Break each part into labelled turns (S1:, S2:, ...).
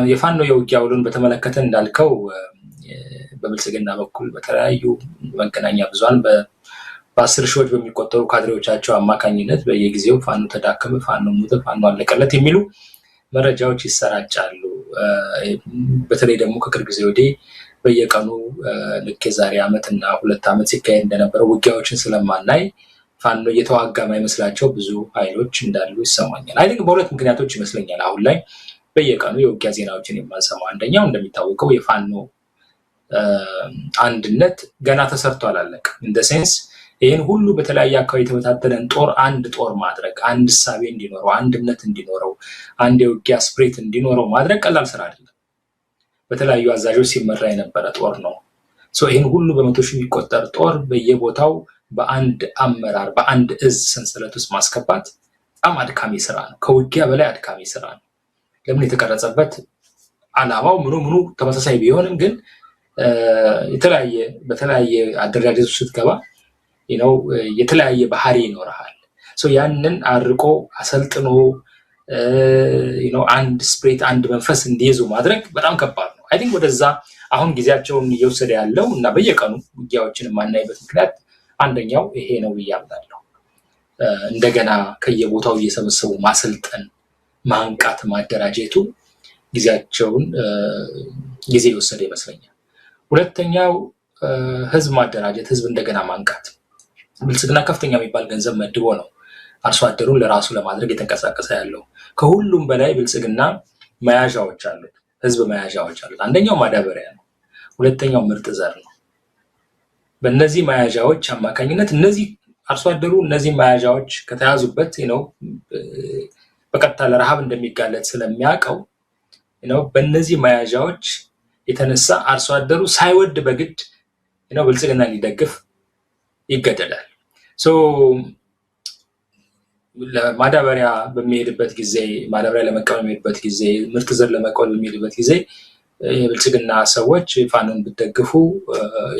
S1: የፋኖ የውጊያ ውሉን በተመለከተ እንዳልከው በብልጽግና በኩል በተለያዩ መገናኛ ብዙሃን በ10 ሺዎች በሚቆጠሩ ካድሬዎቻቸው አማካኝነት በየጊዜው ፋኖ ተዳከመ፣ ፋኖ ሞተ፣ ፋኖ አለቀለት የሚሉ መረጃዎች ይሰራጫሉ። በተለይ ደግሞ ከቅርብ ጊዜ ወዲህ በየቀኑ ልክ የዛሬ ዓመትና 2 ዓመት ሲካሄድ እንደነበረው ውጊያዎችን ስለማናይ ፋኖ እየተዋጋ ማይመስላቸው ብዙ ኃይሎች እንዳሉ ይሰማኛል። አይ ቲንክ በሁለት ምክንያቶች ይመስለኛል አሁን ላይ በየቀኑ የውጊያ ዜናዎችን የማንሰማው። አንደኛው እንደሚታወቀው የፋኖ አንድነት ገና ተሰርቶ አላለቀም። ኢን ዘ ሴንስ ይህን ሁሉ በተለያየ አካባቢ የተበታተነን ጦር አንድ ጦር ማድረግ፣ አንድ እሳቤ እንዲኖረው፣ አንድ እምነት እንዲኖረው፣ አንድ የውጊያ ስፕሪት እንዲኖረው ማድረግ ቀላል ስራ አይደለም። በተለያዩ አዛዦች ሲመራ የነበረ ጦር ነው። ይህን ሁሉ በመቶ ሺህ የሚቆጠር ጦር በየቦታው በአንድ አመራር በአንድ እዝ ሰንሰለት ውስጥ ማስገባት በጣም አድካሚ ስራ ነው። ከውጊያ በላይ አድካሚ ስራ ነው። ለምን የተቀረጸበት ዓላማው ምኑ ተመሳሳይ ቢሆንም ግን በተለያየ አደረጃጀት ስትገባ የተለያየ ባህሪ ይኖርሃል። ያንን አርቆ አሰልጥኖ አንድ ስፕሪት አንድ መንፈስ እንዲይዙ ማድረግ በጣም ከባድ ነው። አይ ቲንክ ወደዛ አሁን ጊዜያቸውን እየወሰደ ያለው እና በየቀኑ ውጊያዎችን የማናይበት ምክንያት አንደኛው ይሄ ነው ብዬ አምናለሁ። እንደገና ከየቦታው እየሰበሰቡ ማሰልጠን፣ ማንቃት፣ ማደራጀቱ ጊዜያቸውን ጊዜ የወሰደ ይመስለኛል። ሁለተኛው ህዝብ ማደራጀት፣ ህዝብ እንደገና ማንቃት። ብልጽግና ከፍተኛ የሚባል ገንዘብ መድቦ ነው አርሶ አደሩን ለራሱ ለማድረግ የተንቀሳቀሰ ያለው። ከሁሉም በላይ ብልጽግና መያዣዎች አሉት፣ ህዝብ መያዣዎች አሉት። አንደኛው ማዳበሪያ ነው፣ ሁለተኛው ምርጥ ዘር ነው። በእነዚህ መያዣዎች አማካኝነት እነዚህ አርሶ አደሩ እነዚህ መያዣዎች ከተያዙበት በቀጥታ ለረሃብ እንደሚጋለጥ ስለሚያውቀው በእነዚህ መያዣዎች የተነሳ አርሶ አደሩ ሳይወድ በግድ ብልጽግና ሊደግፍ ይገደዳል። ለማዳበሪያ በሚሄድበት ጊዜ፣ ማዳበሪያ ለመቀበል በሚሄድበት ጊዜ፣ ምርጥ ዘር ለመቀበል በሚሄድበት ጊዜ የብልጽግና ሰዎች ፋኖን ብትደግፉ፣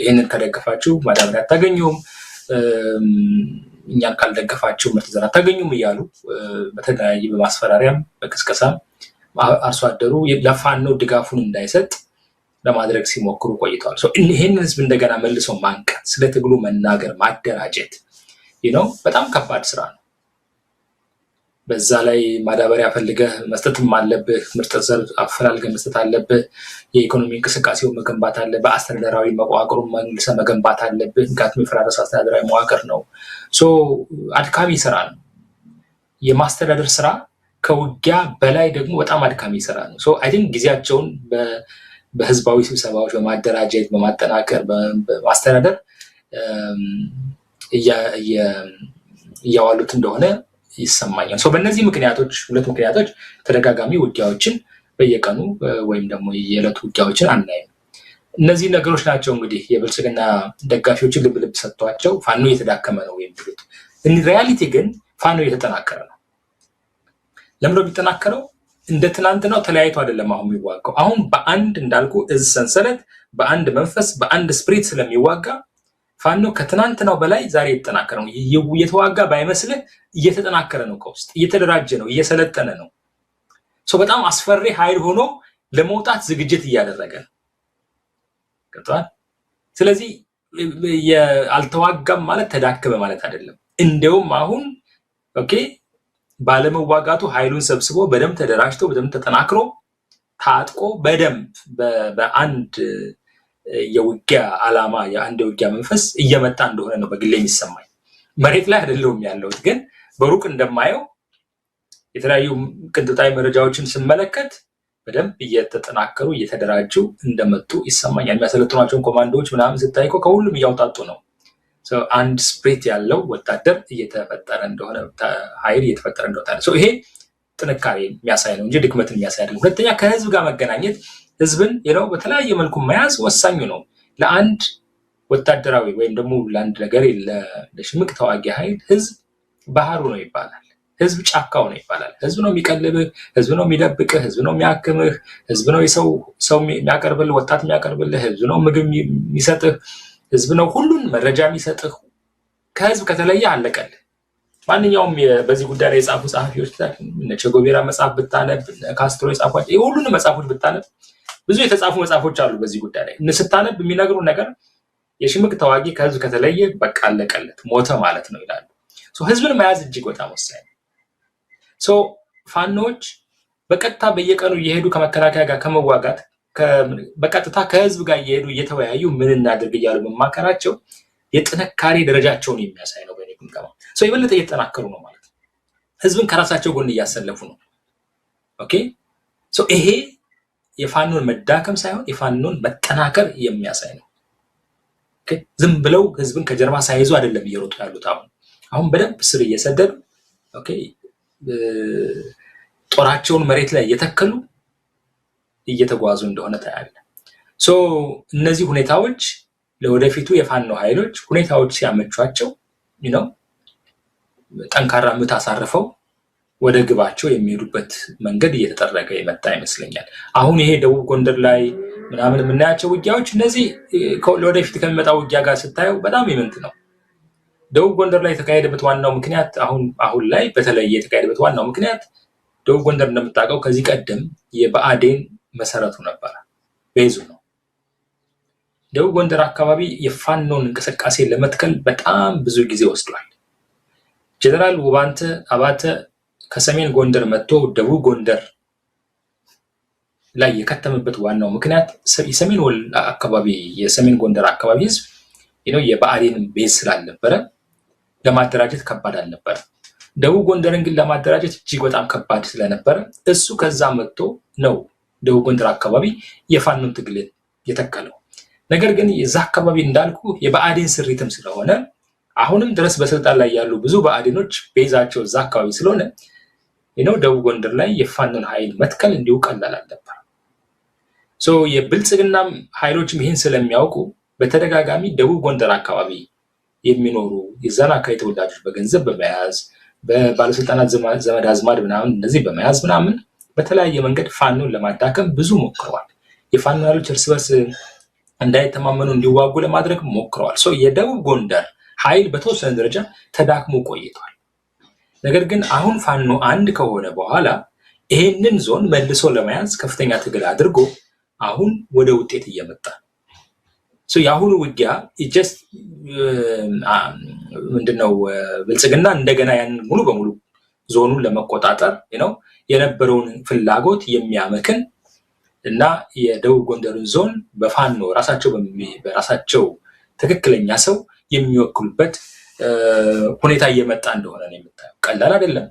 S1: ይህንን ከደገፋችሁ ማዳበሪያ አታገኙም፣ እኛን ካልደገፋችሁ ምርጥ ዘር አታገኙም እያሉ በተለያየ በማስፈራሪያም በቅስቀሳም አርሶ አደሩ ለፋኖ ድጋፉን እንዳይሰጥ ለማድረግ ሲሞክሩ ቆይተዋል። ይህን ህዝብ እንደገና መልሶ ማንቃት፣ ስለ ትግሉ መናገር፣ ማደራጀት በጣም ከባድ ስራ ነው። በዛ ላይ ማዳበሪያ ፈልገህ መስጠትም አለብህ፣ ምርጥ ዘር አፈላልገህ መስጠት አለብህ፣ የኢኮኖሚ እንቅስቃሴው መገንባት አለብህ፣ በአስተዳደራዊ መዋቅሩን መልሰህ መገንባት አለብህ። ምክንያቱም የፈራረሰ አስተዳደራዊ መዋቅር ነው። አድካሚ ስራ ነው። የማስተዳደር ስራ ከውጊያ በላይ ደግሞ በጣም አድካሚ ስራ ነው። አይ ቲንክ ጊዜያቸውን በህዝባዊ ስብሰባዎች በማደራጀት በማጠናከር በማስተዳደር እያዋሉት እንደሆነ ይሰማኛል። በእነዚህ ምክንያቶች ሁለት ምክንያቶች ተደጋጋሚ ውጊያዎችን በየቀኑ ወይም ደግሞ የዕለት ውጊያዎችን አናይም። እነዚህ ነገሮች ናቸው እንግዲህ የብልጽግና ደጋፊዎችን ልብ ሰጥቷቸው ፋኖ እየተዳከመ ነው የሚሉት። ሪያሊቲ ግን ፋኖ እየተጠናከረ ነው። ለምንድነው የሚጠናከረው? እንደ ትናንትናው ተለያይቶ አይደለም አሁን የሚዋጋው። አሁን በአንድ እንዳልኩ እዝ ሰንሰለት፣ በአንድ መንፈስ፣ በአንድ ስፕሪት ስለሚዋጋ ፋኖ ከትናንትናው በላይ ዛሬ እየተጠናከረ ነው። እየተዋጋ ባይመስልህ እየተጠናከረ ነው፣ ከውስጥ እየተደራጀ ነው፣ እየሰለጠነ ነው። በጣም አስፈሪ ኃይል ሆኖ ለመውጣት ዝግጅት እያደረገ ነው። ገብቶሃል? ስለዚህ አልተዋጋም ማለት ተዳከመ ማለት አይደለም። እንደውም አሁን ባለመዋጋቱ ኃይሉን ሰብስቦ በደንብ ተደራጅቶ በደንብ ተጠናክሮ ታጥቆ በደንብ በአንድ የውጊያ ዓላማ የአንድ የውጊያ መንፈስ እየመጣ እንደሆነ ነው በግሌ የሚሰማኝ። መሬት ላይ አይደለሁም ያለሁት፣ ግን በሩቅ እንደማየው የተለያዩ ቅንጥጣዊ መረጃዎችን ስመለከት በደንብ እየተጠናከሩ እየተደራጁ እንደመጡ ይሰማኛል። የሚያሰለጥኗቸውን ኮማንዶዎች ምናምን ስታይ ከሁሉም እያውጣጡ ነው። አንድ ስፕሪት ያለው ወታደር እየተፈጠረ እንደሆነ፣ ኃይል እየተፈጠረ እንደሆነ ይሄ ጥንካሬ የሚያሳይ ነው እንጂ ድክመትን የሚያሳይ አይደለም። ሁለተኛ ከህዝብ ጋር መገናኘት፣ ህዝብን በተለያየ መልኩ መያዝ ወሳኙ ነው። ለአንድ ወታደራዊ ወይም ደግሞ ለአንድ ነገር ለሽምቅ ተዋጊ ኃይል ህዝብ ባህሩ ነው ይባላል። ህዝብ ጫካው ነው ይባላል። ህዝብ ነው የሚቀልብህ፣ ህዝብ ነው የሚደብቅህ፣ ህዝብ ነው የሚያክምህ፣ ህዝብ ነው ሰው የሚያቀርብልህ፣ ወጣት የሚያቀርብልህ፣ ህዝብ ነው ምግብ የሚሰጥህ፣ ህዝብ ነው ሁሉን መረጃ የሚሰጥህ። ከህዝብ ከተለየ አለቀልህ። ማንኛውም በዚህ ጉዳይ ላይ የጻፉ ጸሐፊዎች እነ ቼጎቬራ መጽሐፍ ብታነብ፣ ካስትሮ የጻፏቸው የሁሉንም መጽሐፎች ብታነብ ብዙ የተጻፉ መጽሐፎች አሉ በዚህ ጉዳይ ላይ ስታነብ የሚነግሩ ነገር የሽምቅ ተዋጊ ከህዝብ ከተለየ በቃ አለቀለት ሞተ ማለት ነው ይላሉ። ህዝብን መያዝ እጅግ በጣም ወሳኝ ነው። ፋኖች በቀጥታ በየቀኑ እየሄዱ ከመከላከያ ጋር ከመዋጋት በቀጥታ ከህዝብ ጋር እየሄዱ እየተወያዩ ምን እናድርግ እያሉ መማከራቸው የጥንካሬ ደረጃቸውን የሚያሳይ ነው። በእኔ ግምገማ የበለጠ እየተጠናከሩ ነው ማለት ነው። ህዝብን ከራሳቸው ጎን እያሰለፉ ነው። ኦኬ ይሄ የፋኖን መዳከም ሳይሆን የፋኖን መጠናከር የሚያሳይ ነው። ዝም ብለው ህዝብን ከጀርባ ሳይዙ አይደለም እየሮጡ ያሉት። አሁን በደንብ ስር እየሰደዱ ጦራቸውን መሬት ላይ እየተከሉ እየተጓዙ እንደሆነ ታያለ። እነዚህ ሁኔታዎች ለወደፊቱ የፋኖ ኃይሎች ሁኔታዎች ሲያመቿቸው ጠንካራ ምት አሳርፈው ወደ ግባቸው የሚሄዱበት መንገድ እየተጠረገ የመጣ ይመስለኛል። አሁን ይሄ ደቡብ ጎንደር ላይ ምናምን የምናያቸው ውጊያዎች እነዚህ ለወደፊት ከሚመጣው ውጊያ ጋር ስታየው በጣም ይመንት ነው። ደቡብ ጎንደር ላይ የተካሄደበት ዋናው ምክንያት አሁን ላይ በተለይ የተካሄደበት ዋናው ምክንያት ደቡብ ጎንደር እንደምታውቀው ከዚህ ቀደም የብአዴን መሰረቱ ነበረ፣ ቤዙ ነው። ደቡብ ጎንደር አካባቢ የፋኖን እንቅስቃሴ ለመትከል በጣም ብዙ ጊዜ ወስዷል። ጀነራል ውባንተ አባተ ከሰሜን ጎንደር መጥቶ ደቡብ ጎንደር ላይ የከተመበት ዋናው ምክንያት የሰሜን አካባቢ የሰሜን ጎንደር አካባቢ ህዝብ የብአዴን ቤዝ ስላልነበረ ለማደራጀት ከባድ አልነበረ። ደቡብ ጎንደርን ግን ለማደራጀት እጅግ በጣም ከባድ ስለነበረ እሱ ከዛ መጥቶ ነው ደቡብ ጎንደር አካባቢ የፋኖን ትግል የተከለው። ነገር ግን የዛ አካባቢ እንዳልኩ የብአዴን ስሪትም ስለሆነ አሁንም ድረስ በስልጣን ላይ ያሉ ብዙ ብአዴኖች ቤዛቸው እዛ አካባቢ ስለሆነ ደቡብ ጎንደር ላይ የፋኖን ኃይል መትከል እንዲሁ ቀላል አልነበረ። የብልጽግናም ኃይሎችም ይህን ስለሚያውቁ በተደጋጋሚ ደቡብ ጎንደር አካባቢ የሚኖሩ የዛን አካባቢ ተወላጆች በገንዘብ በመያዝ በባለስልጣናት ዘመድ አዝማድ ምናምን እነዚህ በመያዝ ምናምን በተለያየ መንገድ ፋኖን ለማዳከም ብዙ ሞክረዋል። የፋኖ ኃይሎች እርስ በርስ እንዳይተማመኑ እንዲዋጉ ለማድረግ ሞክረዋል። የደቡብ ጎንደር ኃይል በተወሰነ ደረጃ ተዳክሞ ቆይቷል። ነገር ግን አሁን ፋኖ አንድ ከሆነ በኋላ ይሄንን ዞን መልሶ ለመያዝ ከፍተኛ ትግል አድርጎ አሁን ወደ ውጤት እየመጣ የአሁኑ ውጊያ ምንድነው ብልጽግና እንደገና ያንን ሙሉ በሙሉ ዞኑን ለመቆጣጠር የነበረውን ፍላጎት የሚያመክን እና የደቡብ ጎንደርን ዞን በፋኖ በራሳቸው ትክክለኛ ሰው የሚወክሉበት ሁኔታ እየመጣ እንደሆነ ነው የምታየው። ቀላል አይደለም፣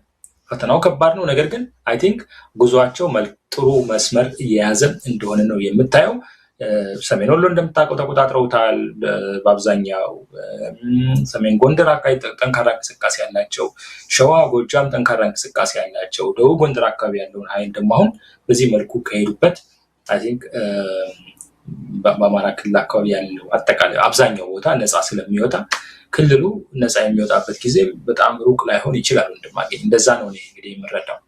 S1: ፈተናው ከባድ ነው። ነገር ግን አይ ቲንክ ጉዟቸው ጥሩ መስመር እየያዘ እንደሆነ ነው የምታየው። ሰሜን ወሎ እንደምታውቀው ተቆጣጥረውታል በአብዛኛው። ሰሜን ጎንደር አካባቢ ጠንካራ እንቅስቃሴ ያላቸው፣ ሸዋ ጎጃም ጠንካራ እንቅስቃሴ ያላቸው፣ ደቡብ ጎንደር አካባቢ ያለውን ኃይል ደግሞ አሁን በዚህ መልኩ ከሄዱበት አይ ቲንክ በአማራ ክልል አካባቢ ያለው አጠቃላይ አብዛኛው ቦታ ነፃ ስለሚወጣ ክልሉ ነፃ የሚወጣበት ጊዜ በጣም ሩቅ ላይሆን ይችላል። እንደማገኝ እንደዛ ነው እንግዲህ የምረዳው።